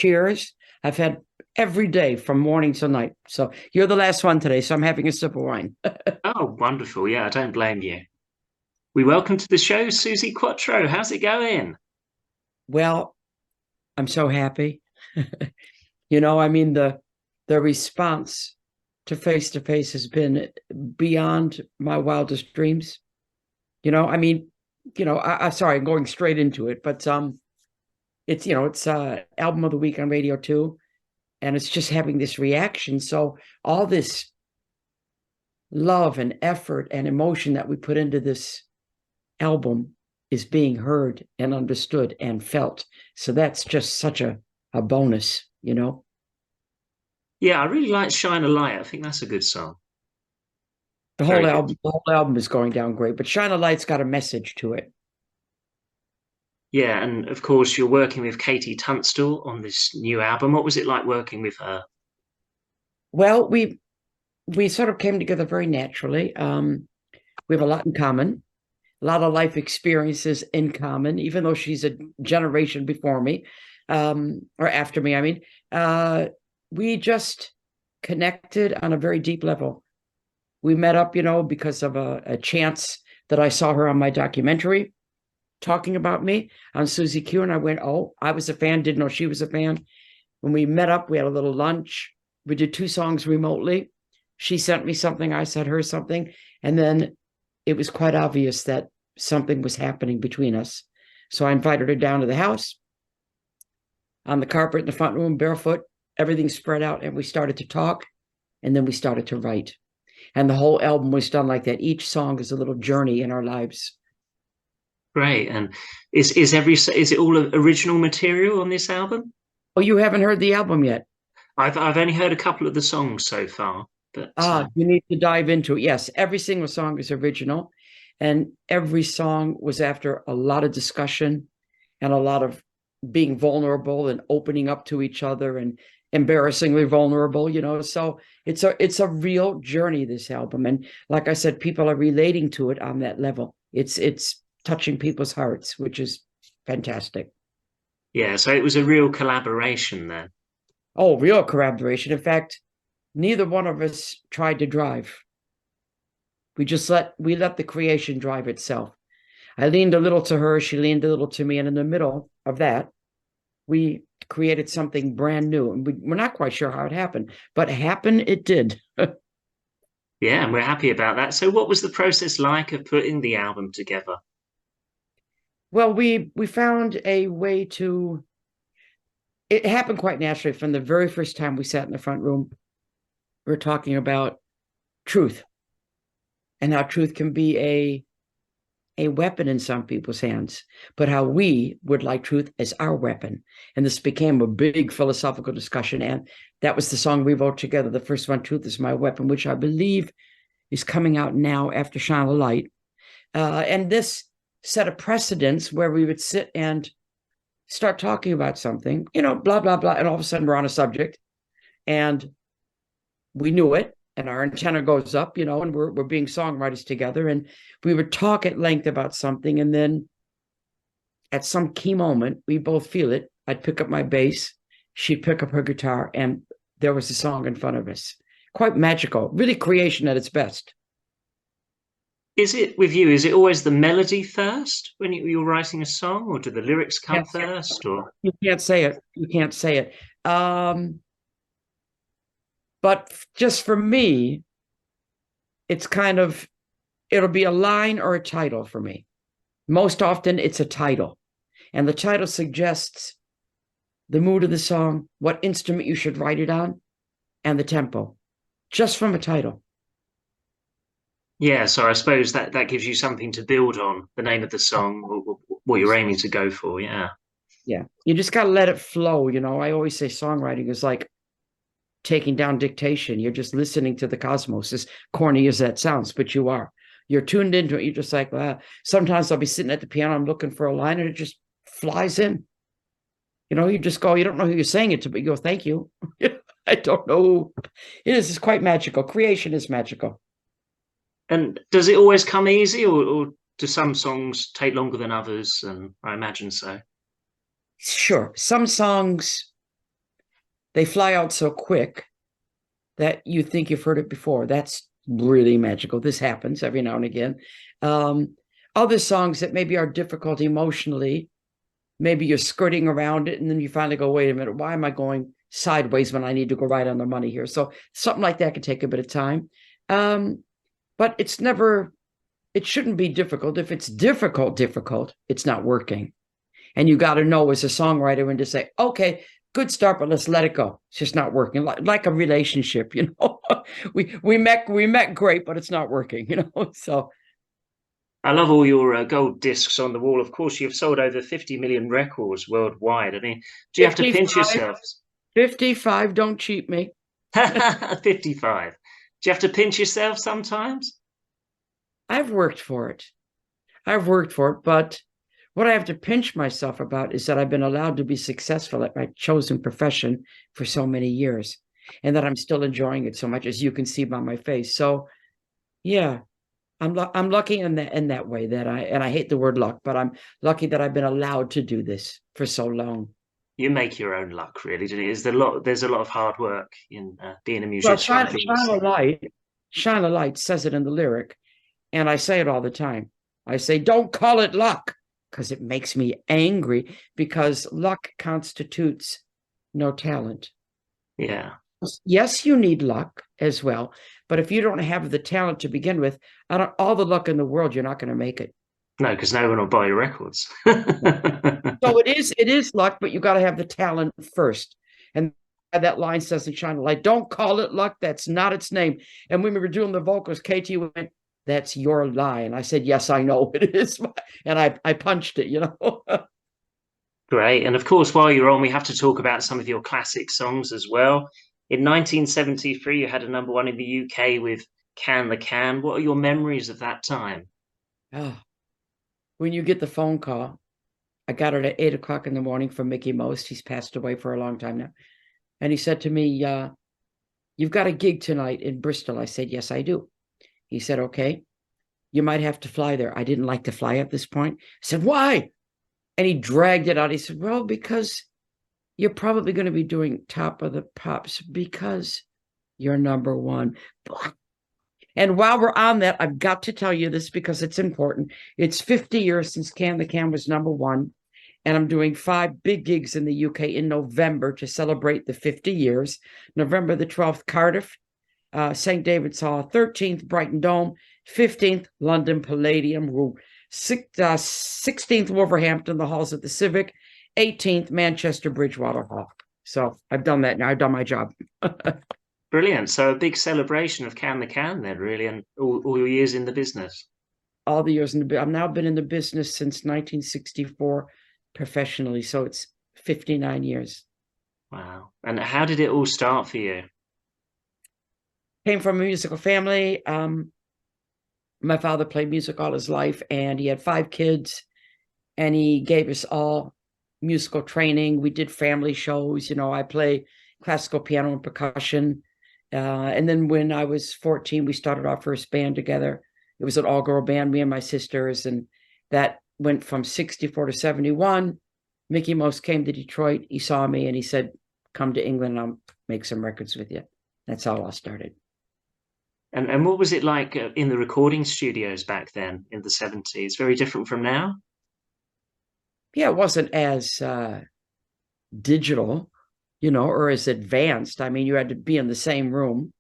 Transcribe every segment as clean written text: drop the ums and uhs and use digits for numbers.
Cheers. I've had every day from morning till night. So you're the last one today, so I'm having a sip of wine. Oh, wonderful. Yeah, I don't blame you. We welcome to the show, Suzi Quatro. How's it going? Well, I'm so happy. I mean the response to face has been beyond my wildest dreams. I mean, I'm sorry, I'm going straight into it, but it's album of the week on radio too, and it's just having this reaction. So all this love and effort and emotion that we put into this album is being heard and understood and felt. So that's just such a bonus. Yeah, I really like Shine a Light. I think that's a good song. The whole Very good. album, the whole album is going down great, but Shine a Light's got a message to it. Yeah, and of course, you're working with Katie Tunstall on this new album. What was it like working with her? Well, we sort of came together very naturally. We have a lot in common, a lot of life experiences in common, even though she's a generation before me, or after me, I mean. We just connected on a very deep level. We met up, because of a chance that I saw her on my documentary talking about me on Suzi Q. And I went, oh, I was a fan, didn't know she was a fan. When we met up, we had a little lunch. We did 2 songs remotely. She sent me something, I sent her something. And then it was quite obvious that something was happening between us. So I invited her down to the house on the carpet in the front room, barefoot, everything spread out, and we started to talk, and then we started to write. And the whole album was done like that. Each song is a little journey in our lives. Great. And is it all original material on this album? Oh, you haven't heard the album yet? I've only heard a couple of the songs so far, but You need to dive into it. Yes, every single song is original, and every song was after a lot of discussion and a lot of being vulnerable and opening up to each other and embarrassingly vulnerable. So it's a real journey, this album. And like I said, people are relating to it on that level. It's touching people's hearts, which is fantastic. yeah, so it was a real collaboration then. Oh, real collaboration. In fact, neither one of us tried to drive. We let the creation drive itself. I leaned a little to her, she leaned a little to me, and in the middle of that, we created something brand new. And we're not quite sure how it happened, but happen it did. Yeah, and we're happy about that. So what was the process like of putting the album together? Well, we found a way to. It happened quite naturally from the very first time we sat in the front room. We were talking about truth and how truth can be a weapon in some people's hands, but how we would like truth as our weapon. And this became a big philosophical discussion. And that was the song we wrote together. The first one, Truth is My Weapon, which I believe is coming out now after Shine a Light. And this set a precedence where we would sit and start talking about something, blah, blah, blah. And all of a sudden we're on a subject and we knew it, and our antenna goes up, and we're being songwriters together, and we would talk at length about something, and then at some key moment, we both feel it. I'd pick up my bass, she'd pick up her guitar, and there was a song in front of us. Quite magical, really creation at its best. Is it with you? Is it always the melody first when you're writing a song, or do the lyrics come Yes, first? Or you can't say it. You can't say it. But just for me, it's kind of it'll be a line or a title for me. Most often, it's a title, and the title suggests the mood of the song, what instrument you should write it on, and the tempo, just from a title. yeah, so I suppose that gives you something to build on, the name of the song, what you're aiming to go for. Yeah, Yeah, you just got to let it flow. I always say songwriting is like taking down dictation. You're just listening to the cosmos, as corny as that sounds, but you are. You're tuned into it. You're just like, sometimes I'll be sitting at the piano, I'm looking for a line, and it just flies in. You just go, you don't know who you're saying it to, but you go, thank you. I don't know. It is. It's quite magical. Creation is magical. and does it always come easy, or do some songs take longer than others? And I imagine so. Sure. Some songs they fly out so quick that you think you've heard it before. That's really magical. This happens every now and again. Um, Other songs that maybe are difficult emotionally, maybe you're skirting around it, and then you finally go, wait a minute, why am I going sideways when I need to go right on the money here? So something like that can take a bit of time. Um, but it shouldn't be difficult. If it's difficult, it's not working. And you got to know as a songwriter when to say, okay, good start, but let's let it go. It's just not working. Like a relationship, we met great, but it's not working. So I love all your gold discs on the wall. Of course, you've sold over 50 million records worldwide. I mean, do you have to pinch 55, yourselves? 55, don't cheat me. 55. Do you have to pinch yourself sometimes? I've worked for it. I've worked for it, but what I have to pinch myself about is that I've been allowed to be successful at my chosen profession for so many years, and that I'm still enjoying it so much, as you can see by my face. So yeah, I'm lucky in that way, that I hate the word luck, but I'm lucky that I've been allowed to do this for so long. You make your own luck, really. Do you? There's a lot of hard work in being a Well, musician, shine, being a shine a singer. light, shine a light says it in the lyric, and I say it all the time. I say, don't call it luck, because it makes me angry, because luck constitutes no talent. Yeah. Yes, you need luck as well, but if you don't have the talent to begin with, all the luck in the world, you're not going to make it. No, because no one will buy your records. So it is luck, but you got to have the talent first. And that line says in China, like, don't call it luck. That's not its name. And when we were doing the vocals, KT went, that's your lie. And I said, yes, I know it is. And I punched it. Great. And of course, while you're on, we have to talk about some of your classic songs as well. In 1973, you had a number one in the UK with Can the Can. What are your memories of that time? Oh, when you get the phone call, I got it at 8 o'clock in the morning from Mickey Most. He's passed away for a long time now. And he said to me, you've got a gig tonight in Bristol. I said, yes, I do. He said, okay, you might have to fly there. I didn't like to fly at this point. I said, why? And he dragged it out. He said, well, because you're probably going to be doing Top of the Pops because you're number one. And while we're on that, I've got to tell you this because it's important. It's 50 years since Can the Can was number one. And I'm doing 5 big gigs in the UK in November to celebrate the 50 years. November the 12th, Cardiff, St. David's Hall, 13th, Brighton Dome, 15th, London Palladium, 16th, Wolverhampton, the halls at the Civic, 18th, Manchester Bridgewater Hall. So I've done that now. I've done my job. Brilliant. So a big celebration of Can the Can then, really, and all your years in the business. All the years I've now been in the business since 1964 professionally. So it's 59 years. Wow. And how did it all start for you? Came from a musical family. My father played music all his life, and he had 5 kids, and he gave us all musical training. We did family shows. I play classical piano and percussion. And then when I was 14, we started our first band together. It was an all-girl band, me and my sisters, and that went from 64 to 71. Mickey Most came to Detroit. He saw me, and he said, come to England, and I'll make some records with you. That's how it all started. And what was it like in the recording studios back then in the 70s? Very different from now? Yeah, it wasn't as digital, or as advanced. I mean, you had to be in the same room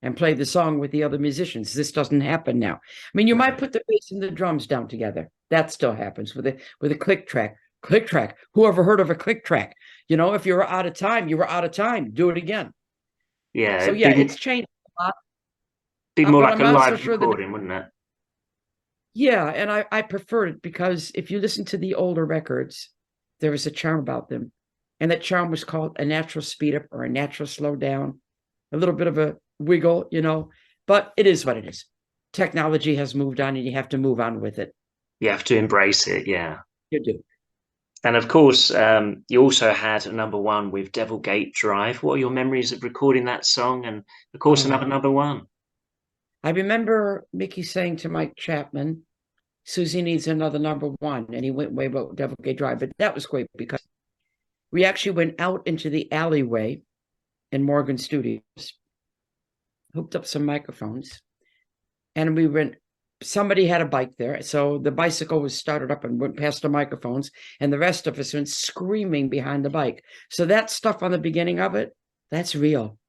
and play the song with the other musicians. This doesn't happen now. I mean, you might No. put the bass and the drums down together. That still happens with a click track. Click track. Who ever heard of a click track? If you were out of time, you were out of time. Do it again. Yeah, So it'd yeah, it's changed a lot. be more But like I'm a not so live sure that recording, wouldn't it? yeah, and I preferred it because if you listen to the older records, there was a charm about them. And that charm was called a natural speed up or a natural slow down, a little bit of a wiggle. But it is what it is. Technology has moved on and you have to move on with it. You have to embrace it, yeah. You do. And of course, you also had a number one with Devil Gate Drive. What are your memories of recording that song? And of course, Oh, another number one. I remember Mickey saying to Mike Chapman, Susie needs another number one. And he went way about Devil Gate Drive. But that was great because we actually went out into the alleyway in Morgan Studios, hooked up some microphones, and we went. Somebody had a bike there, so the bicycle was started up and went past the microphones, and the rest of us went screaming behind the bike. So that stuff on the beginning of it, that's real.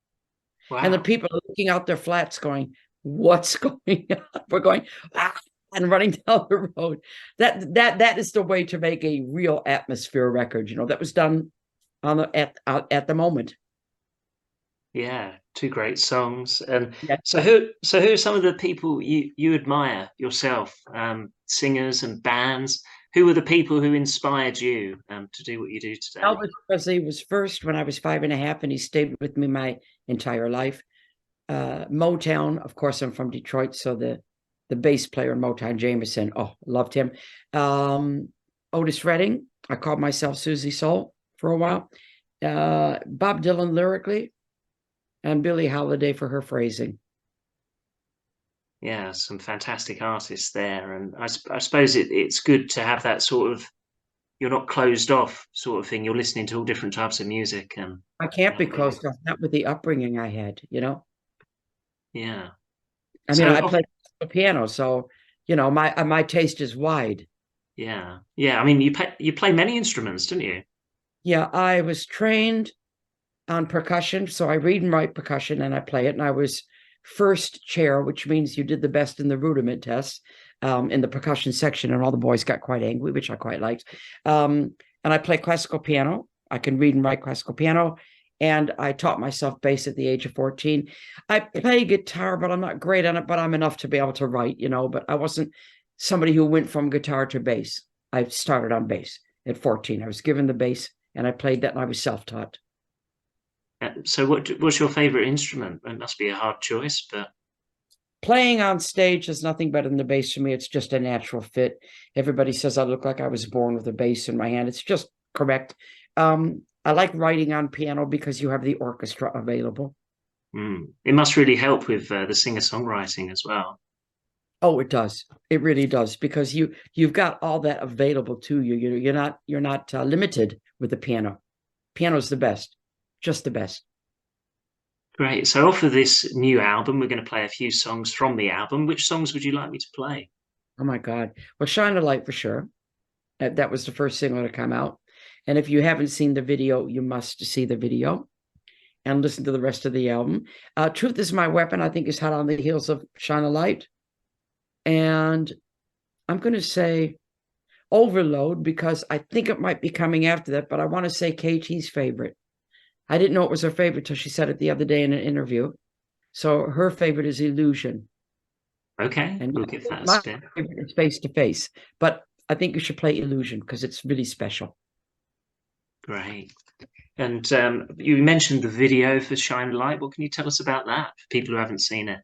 And the Wow. people are looking out their flats going, what's going on? We're going, ah, and running down the road. That is the way to make a real atmosphere record. That was done on at the moment. Yeah, two great songs. And Yeah. so who are some of the people you admire yourself, singers and bands? Who were the people who inspired you to do what you do today? Elvis Presley was first when I was 5 and a half, and he stayed with me my entire life. Motown, of course, I'm from Detroit, so the bass player in Motown, Jameson, oh, loved him. Um, Otis Redding, I called myself Susie Soul for a while. Bob Dylan lyrically, and Billie Holiday for her phrasing. Yeah, some fantastic artists there, and I suppose it's good to have that sort of you're not closed off sort of thing. You're listening to all different types of music, and I can't be that'll be close to not with the upbringing I had. yeah. I mean, So I play the piano, so my taste is wide. yeah. I mean, you play many instruments, don't you? Yeah, I was trained on percussion. So I read and write percussion and I play it. And I was first chair, which means you did the best in the rudiment tests in the percussion section. And all the boys got quite angry, which I quite liked. And I play classical piano. I can read and write classical piano. And I taught myself bass at the age of 14. I play guitar, but I'm not great on it, but I'm enough to be able to write. But I wasn't somebody who went from guitar to bass. I started on bass at 14. I was given the bass and I played that and I was self-taught. So what's your favorite instrument? It must be a hard choice, but Playing on stage is nothing better than the bass for me. It's just a natural fit. Everybody says I look like I was born with a bass in my hand. It's just correct. I like writing on piano because you have the orchestra available. it must really help with the singer-songwriting as well. Oh, it does. It really does because you've got all that available to you. You're not limited with the piano. Piano's the best, just the best. Great. So off of this new album, we're going to play a few songs from the album. Which songs would you like me to play? Oh my God. Well, Shine a Light for sure. That was the first single to come out. And if you haven't seen the video, you must see the video and listen to the rest of the album. Truth is My Weapon, I think, is hot on the heels of Shine a Light. And I'm going to say Overload because I think it might be coming after that, but I want to say KT's favorite. I didn't know it was her favorite till she said it the other day in an interview. So her favorite is Illusion. Okay, And we'll give that a my spin. favorite is Face to Face. But I think you should play Illusion because it's really special. Great. And you mentioned the video for Shine a Light. What can you tell us about that for people who haven't seen it?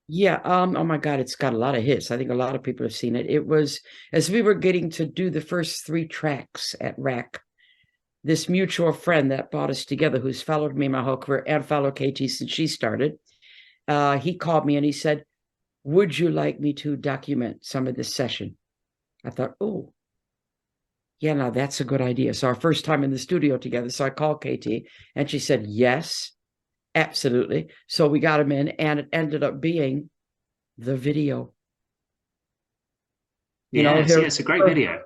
Yeah, oh my God, it's got a lot of hits. I think a lot of people have seen it. It was as we were getting to do the first 3 tracks at RAC, this mutual friend that brought us together, who's followed me my whole career and followed KT since she started, he called me and he said, would you like me to document some of this session? I thought, oh, yeah, now that's a good idea. So our first time in the studio together. So I called KT and she said, yes, absolutely. So we got him in and it ended up being the video. Yes, Here, yeah, it's a great video.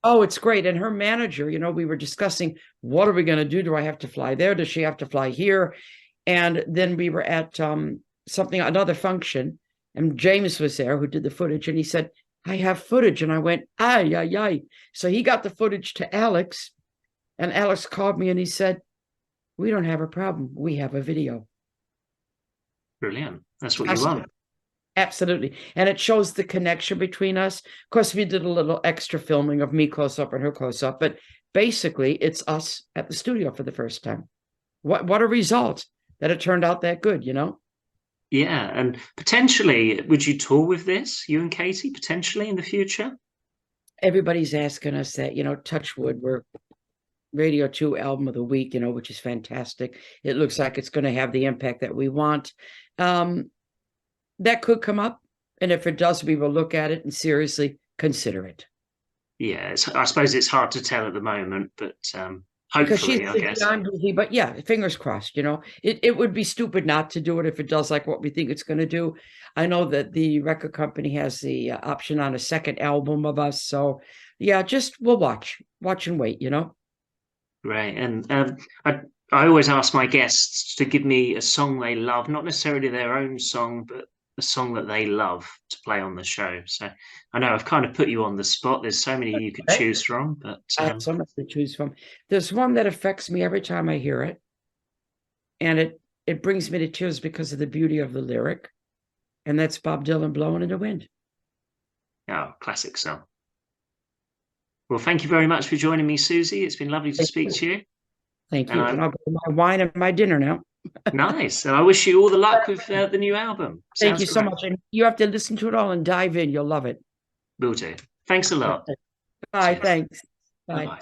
oh, it's great. And her manager, we were discussing, what are we going to do? Do I have to fly there? Does she have to fly here? And then we were at another function, and James was there who did the footage, and he said, I have footage. And I went, ay, ay, ay. So he got the footage to Alex, and Alex called me and he said, we don't have a problem. We have a video. Brilliant. That's what you want. Absolutely. And it shows the connection between us. Of course, we did a little extra filming of me close up and her close up, but basically it's us at the studio for the first time. What a result that it turned out that good. Yeah, and potentially, would you tour with this, you and Katie, potentially in the future? Everybody's asking us that, touch wood, we're Radio 2 album of the week, which is fantastic. It looks like it's going to have the impact that we want. That could come up. And if it does, we will look at it and seriously consider it. Yeah, I suppose it's hard to tell at the moment, but because she's Hopefully, I busy, guess. I'm busy. But yeah, fingers crossed. It would be stupid not to do it if it does like what we think it's going to do. I know that the record company has the option on a second album of us, so yeah, just we'll watch and wait. Right. And I always ask my guests to give me a song they love, not necessarily their own song, but a song that they love to play on the show. So I know I've kind of put you on the spot. There's so many you could Okay. choose from, but I have so much to choose from. There's one that affects me every time I hear it, and it brings me to tears because of the beauty of the lyric, and that's Bob Dylan blowing in the wind. oh, classic song. Well, thank you very much for joining me, Susie. It's been lovely to Thank speak you. to you. Thank And you. And I'm I'll go to my wine and my dinner now. nice. And I wish you all the luck with the new album. Thank Sounds you so great. much. And you have to listen to it all and dive in. You'll love it. Will do. Thanks a lot. Bye. Cheers. Thanks. Bye Bye. bye.